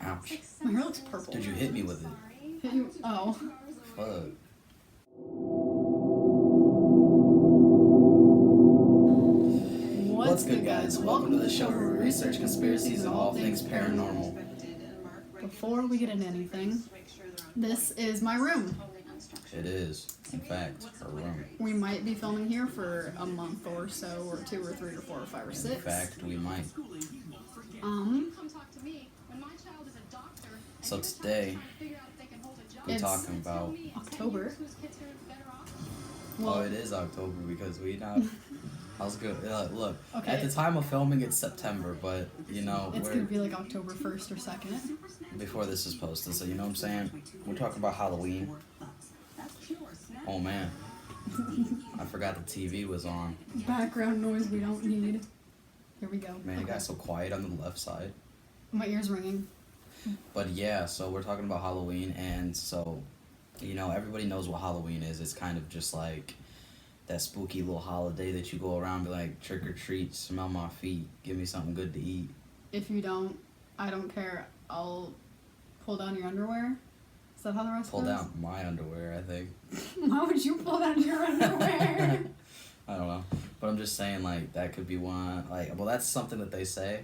Ouch. My hair looks purple. Did you hit me with it? Hit you? Oh. Fuck. What's good, guys? Welcome to the show where we research conspiracies and all things paranormal. Before we get into anything, this is my room. It is, in fact, her room. We might be filming here for a month or so, or 2 or 3 or 4 or 5 or 6. In fact, we might. So today, we're It's talking about... October. Oh, it is October because we not... How's good? Look, Okay. at the time of filming, it's September, but, you know, It's we're... gonna be like October 1st or 2nd. Before this is posted, so you know what I'm saying? We're talking about Halloween. Oh, man. I forgot the TV was on. Background noise we don't need. Here we go. Man, it got so quiet on the left side. My ear's ringing. But yeah, so we're talking about Halloween, and so, you know, everybody knows what Halloween is. It's kind of just like that spooky little holiday that you go around and be like, trick or treat, smell my feet, give me something good to eat. If you don't, I don't care. I'll pull down your underwear. Is that how the rest Pull goes? down my underwear, I think. Why would you pull down your underwear? I don't know. But I'm just saying, like, that could be one, like, well, that's something that they say.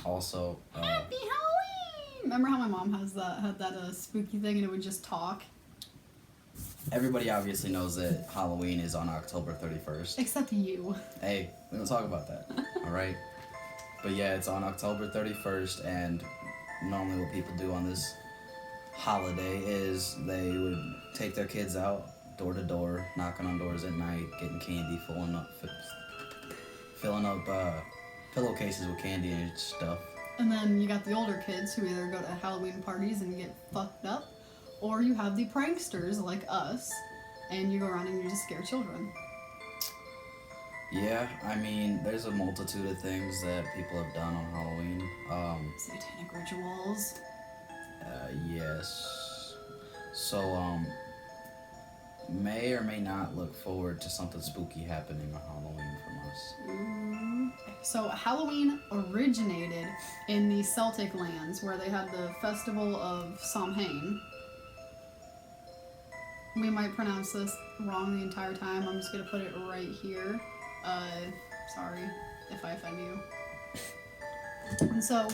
Also, Happy Halloween! Remember how my mom had that spooky thing and it would just talk? everybody obviously knows that Halloween is on October 31st. Except you. Hey, we don't talk about that, alright? But yeah, it's on October 31st, and normally what people do on this holiday is they would take their kids out door to door, knocking on doors at night, getting candy, filling up pillowcases with candy and stuff. And then you got the older kids who either go to Halloween parties and get fucked up, or you have the pranksters like us, and you go around and you just scare children. Yeah, I mean, there's a multitude of things that people have done on Halloween. Satanic rituals. Yes. So, may or may not look forward to something spooky happening on Halloween from us. So Halloween originated in the Celtic lands where they had the festival of Samhain. We might pronounce this wrong the entire time. I'm just gonna put it right here. Sorry if I offend you. And so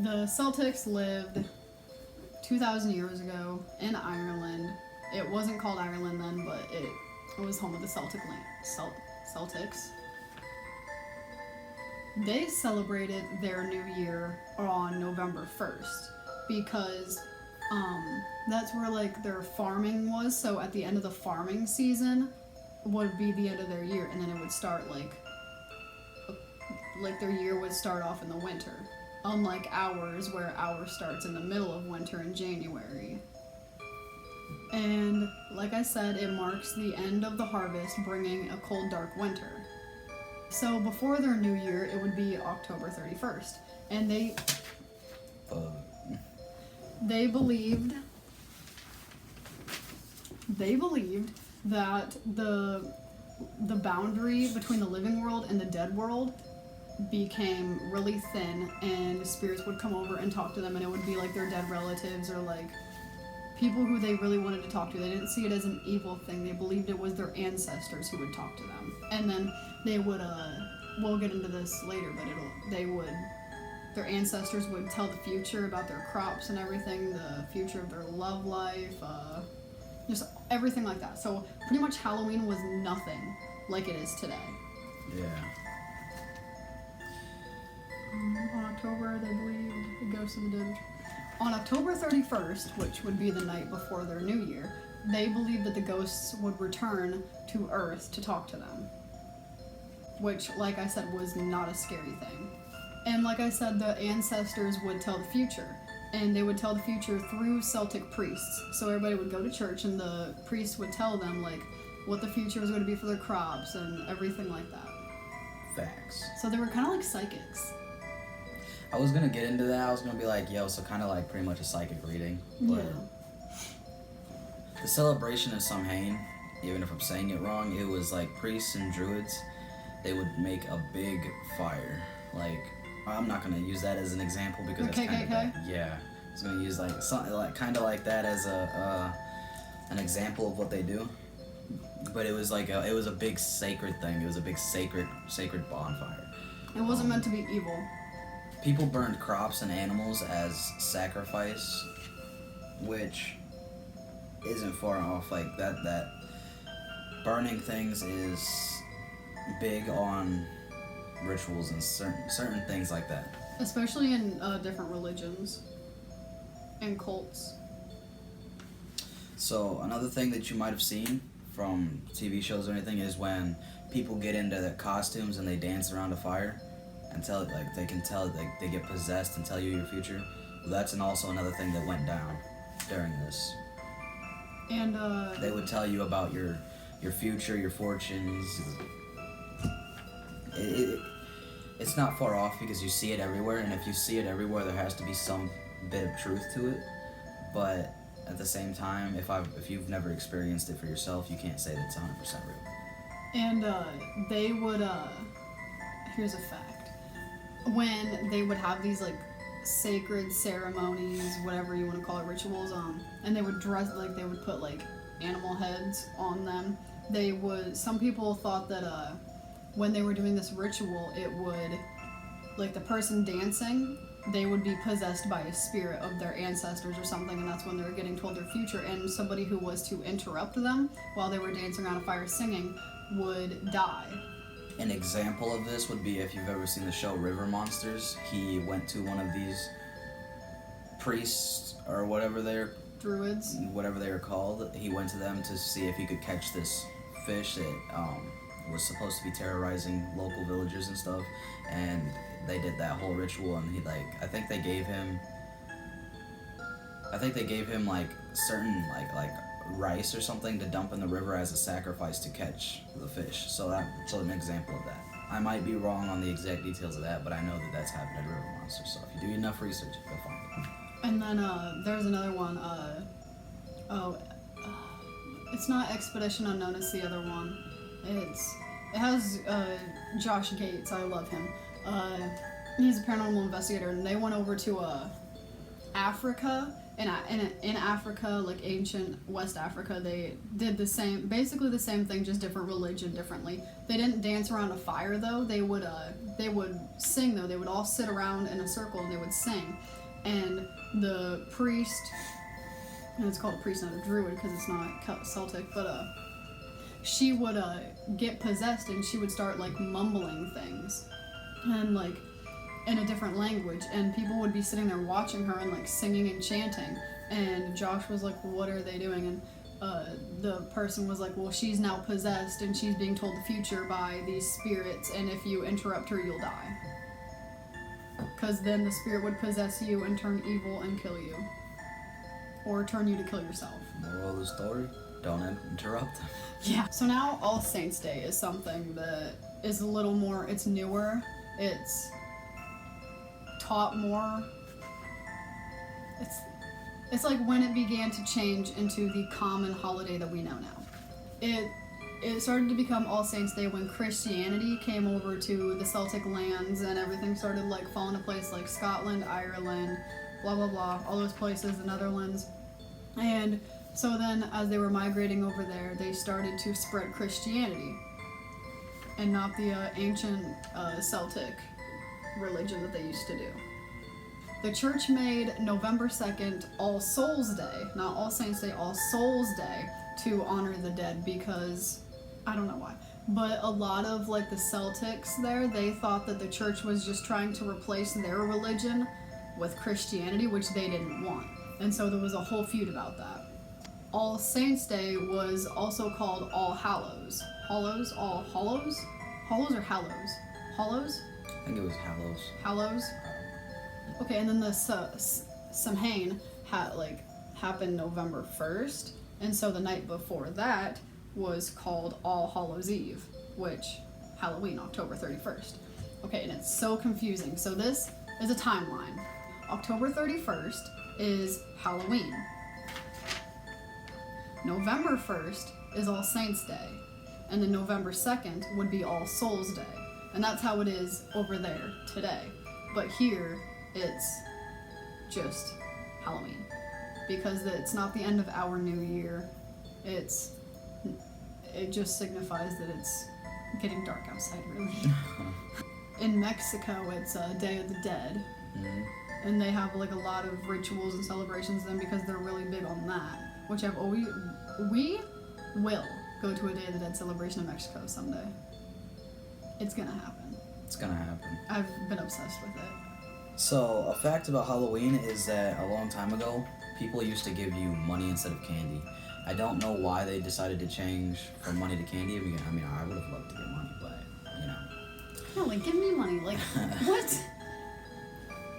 the Celtics lived 2,000 years ago in Ireland. It wasn't called Ireland then, but it was home of the Celtics. They celebrated their new year on November 1st because that's where like their farming was. So at the end of the farming season would be the end of their year, and then it would start like their year would start off in the winter. Unlike ours, where ours starts in the middle of winter in January. And like I said, it marks the end of the harvest, bringing a cold, dark winter. So before their new year, it would be October 31st. And they believed that the boundary between the living world and the dead world became really thin, and spirits would come over and talk to them, and it would be like their dead relatives or like people who they really wanted to talk to. They didn't see it as an evil thing. They believed it was their ancestors who would talk to them. And then they would we'll get into this later, but their ancestors would tell the future about their crops and everything, the future of their love life, just everything like that. So pretty much Halloween was nothing like it is today. Yeah. On October, they believed the ghosts of the dead. On October 31st, which would be the night before their new year, they believed that the ghosts would return to Earth to talk to them. Which, like I said, was not a scary thing. And like I said, the ancestors would tell the future. And they would tell the future through Celtic priests. So everybody would go to church and the priests would tell them, like, what the future was going to be for their crops and everything like that. Facts. So they were kind of like psychics. I was gonna get into that. I was gonna be like, yo, so kind of like pretty much a psychic reading. But Yeah. the celebration of Samhain, even if I'm saying it wrong, it was like priests and druids. They would make a big fire. Like, I'm not gonna use that as an example because The that's kind of KKK? yeah. was gonna use like something like kind of like that as an example of what they do. But it was like it was a big sacred thing. It was a big sacred bonfire. It wasn't meant to be evil. People burned crops and animals as sacrifice, which isn't far off. Like that burning things is big on rituals and certain things like that. Especially in different religions and cults. So another thing that you might have seen from TV shows or anything is when people get into their costumes and they dance around a fire and tell it like they can tell like they get possessed and tell you your future. Well, that's also another thing that went down during this. And they would tell you about your future, your fortunes. It's not far off because you see it everywhere, and if you see it everywhere, there has to be some bit of truth to it. But at the same time, if you've never experienced it for yourself, you can't say that it's 100% real. And they would here's a fact. When they would have these like sacred ceremonies, whatever you want to call it, rituals, and they would dress like they would put like animal heads on them. Some people thought that when they were doing this ritual, it would, like the person dancing, they would be possessed by a spirit of their ancestors or something, and that's when they were getting told their future, and somebody who was to interrupt them while they were dancing around a fire singing would die. An example of this would be if you've ever seen the show River Monsters. He went to one of these priests or whatever they're called. He went to them to see if he could catch this fish that was supposed to be terrorizing local villagers and stuff, and they did that whole ritual, and he I think they gave him like certain like rice or something to dump in the river as a sacrifice to catch the fish. So that's an example of that. I might be wrong on the exact details of that, but I know that that's happened in River Monsters. So if you do enough research, you'll find it. And then there's another one. It's not Expedition Unknown. It's the other one. It has Josh Gates. I love him. He's a paranormal investigator, and they went over to Africa. In Africa, like ancient West Africa, they did basically the same thing, just different religion, differently. They didn't dance around a fire though. They would sing though. They would all sit around in a circle and they would sing. And the priest, and it's called a priest, not a druid, because it's not Celtic, but she would get possessed and she would start like mumbling things and like in a different language, and people would be sitting there watching her and like singing and chanting, and Josh was like, what are they doing? And the person was like, well, she's now possessed and she's being told the future by these spirits, and if you interrupt her, you'll die, because then the spirit would possess you and turn evil and kill you, or turn you to kill yourself. Moral of the story, don't interrupt them. Yeah. So now All Saints Day is something that is a little more, it's newer, it's taught more. It's like when it began to change into the common holiday that we know now. It started to become All Saints Day when Christianity came over to the Celtic lands, and everything started like falling into place, like Scotland, Ireland, blah blah blah, all those places, the Netherlands. And so then as they were migrating over there, they started to spread Christianity and not the ancient Celtic religion that they used to do. The church made November 2nd All Souls Day, not All Saints Day, All Souls Day, to honor the dead, because I don't know why, but a lot of like the Celtics there, they thought that the church was just trying to replace their religion with Christianity, which they didn't want, and so there was a whole feud about that. All Saints Day was also called All Hallows. Hollows or Hallows? Hollows? I think it was Hallows. Hallows? Okay, and then the Samhain happened November 1st, and so the night before that was called All Hallows Eve, which Halloween, October 31st. Okay, and it's so confusing. So this is a timeline. October 31st is Halloween. November 1st is All Saints Day, and then November 2nd would be All Souls Day. And that's how it is over there today. But here, it's just Halloween, because it's not the end of our new year. It just signifies that it's getting dark outside, really. In Mexico, it's Day of the Dead, and they have like a lot of rituals and celebrations then because they're really big on that. Which we will go to a Day of the Dead celebration in Mexico someday. It's gonna happen. It's gonna happen. I've been obsessed with it. So, a fact about Halloween is that a long time ago, people used to give you money instead of candy. I don't know why they decided to change from money to candy. I mean, I would have loved to get money, but, you know. No, like, give me money. Like, what?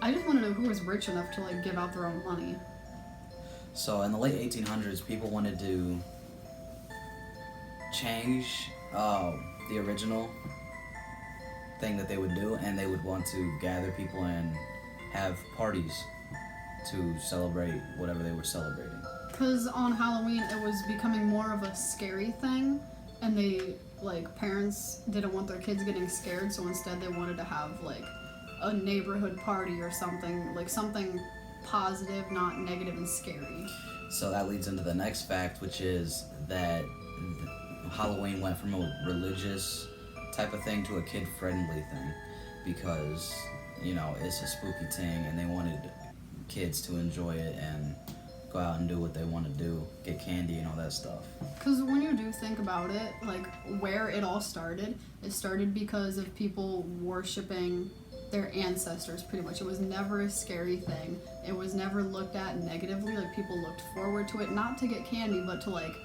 I just want to know who was rich enough to, like, give out their own money. So, in the late 1800s, people wanted to change the original thing that they would do, and they would want to gather people and have parties to celebrate whatever they were celebrating. Because on Halloween, it was becoming more of a scary thing, and parents didn't want their kids getting scared, so instead they wanted to have, like, a neighborhood party or something, like something positive, not negative and scary. So that leads into the next fact, which is that Halloween went from a religious type of thing to a kid-friendly thing, because, you know, it's a spooky thing, and they wanted kids to enjoy it and go out and do what they want to do, get candy and all that stuff. Because when you do think about it, like, where it all started, it started because of people worshiping their ancestors, pretty much. It was never a scary thing. It was never looked at negatively. Like, people looked forward to it, not to get candy, but to, like,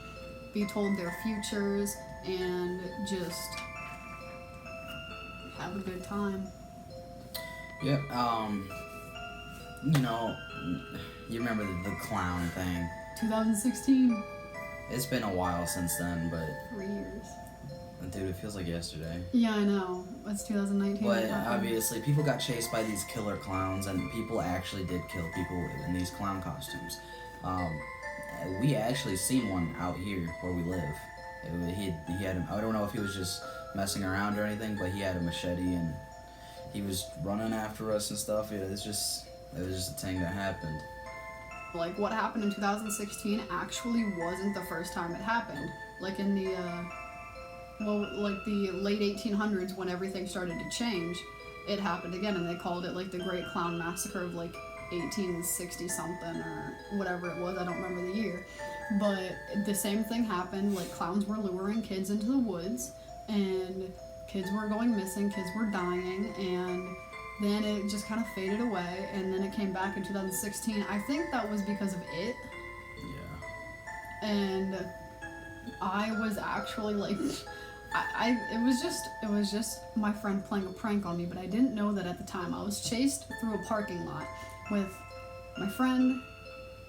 be told their futures and just have a good time. Yep. You know, you remember the clown thing. 2016. It's been a while since then, but 3 years. dude, it feels like yesterday. Yeah, I know. It's 2019. But obviously, people got chased by these killer clowns, and people actually did kill people in these clown costumes. We actually seen one out here where we live. He had I don't know if he was just messing around or anything, but he had a machete and he was running after us and stuff. It was just a thing that happened. Like, what happened in 2016 actually wasn't the first time it happened. Like, in the the late 1800s, when everything started to change, it happened again, and they called it, like, the Great Clown Massacre of, like, 1860 something or whatever it was. I don't remember the year. But the same thing happened. Like, clowns were luring kids into the woods, and kids were going missing, kids were dying, and then it just kind of faded away, and then it came back in 2016. I think that was because of it. Yeah. And I was actually like, it was just my friend playing a prank on me, but I didn't know that at the time. I was chased through a parking lot with my friend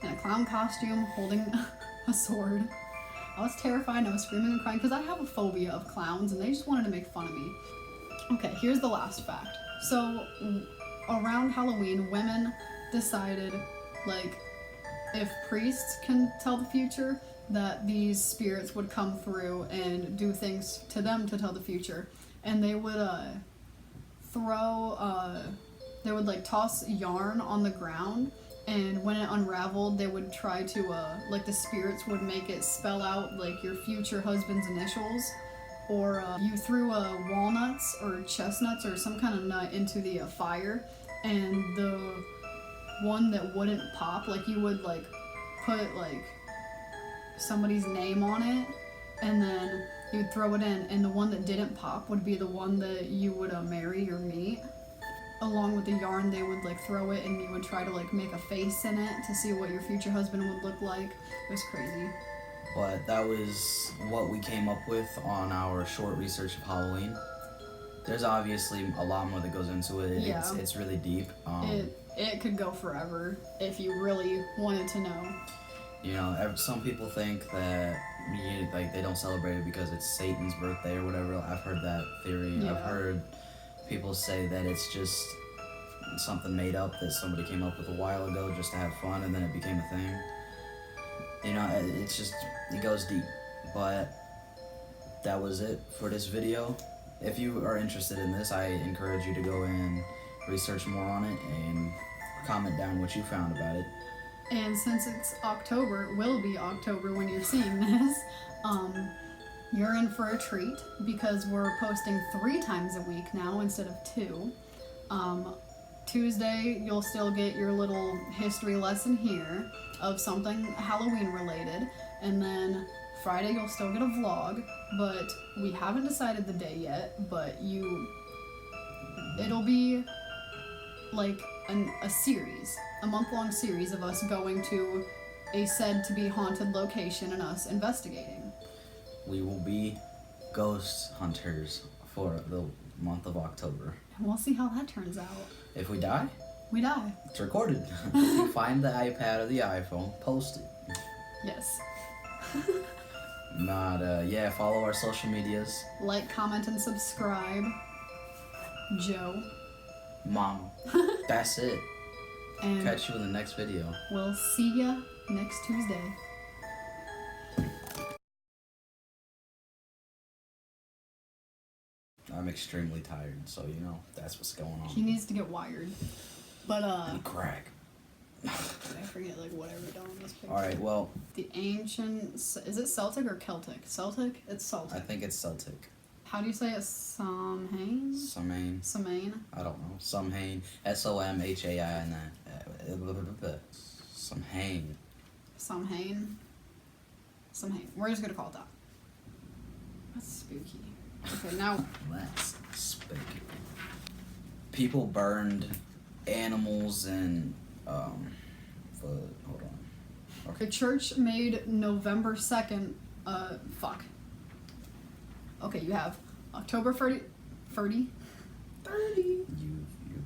in a clown costume holding a sword. I was terrified and I was screaming and crying because I have a phobia of clowns, and they just wanted to make fun of me. Okay, here's the last fact. So, around Halloween, women decided, like, if priests can tell the future, that these spirits would come through and do things to them to tell the future. And they would they would, like, toss yarn on the ground, and when it unraveled, they would try to, like, the spirits would make it spell out, like, your future husband's initials. Or you threw walnuts or chestnuts or some kind of nut into the fire, and the one that wouldn't pop, like, you would, like, put, like, somebody's name on it, and then you'd throw it in, and the one that didn't pop would be the one that you would marry or meet. Along with the yarn, they would, like, throw it, and you would try to, like, make a face in it to see what your future husband would look like. It was crazy. But that was what we came up with on our short research of Halloween. There's obviously a lot more that goes into it. Yeah. It's really deep. It could go forever if you really wanted to know. You know, some people think that they don't celebrate it because it's Satan's birthday or whatever. I've heard that theory. Yeah. I've heard people say that it's just something made up that somebody came up with a while ago just to have fun, and then it became a thing. You know, it goes deep. But that was it for this video. If you are interested in this, I encourage you to go and research more on it and comment down what you found about it. And since it's October, will be October when you're seeing this, you're in for a treat because we're posting 3 times a week now instead of 2. Tuesday, you'll still get your little history lesson here of something Halloween related, and then Friday you'll still get a vlog, but we haven't decided the day yet, but it'll be like a series, a month-long series of us going to a said-to-be haunted location and us investigating. We will be ghost hunters for the month of October. And we'll see how that turns out. If we die, We die. it's recorded. If you find the iPad or the iPhone, post it. Yes. Yeah, follow our social medias. Like, comment, and subscribe. Joe. Mom. That's it. And Catch you in the next video. we'll see ya next Tuesday. I'm extremely tired, so you know, that's what's going on. He needs to get wired. But, And crack. I forget, like, whatever we done on this picture. Alright, well, The ancient, is it Celtic or Celtic? Celtic? It's I Celtic. think it's Celtic. How do you say it? Samhain? Samhain. Samhain? I don't know. Samhain. Somhain. Samhain. Samhain? Samhain. We're just gonna call it that. That's spooky. Okay, now, That's spooky. People burned animals and hold on. the church made November 2nd, fuck. Okay, you have October 30. You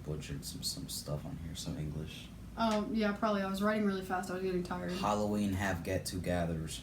butchered some stuff on here, some English. Oh, yeah, probably. I was writing really fast. I was getting tired. Halloween have get-togethers.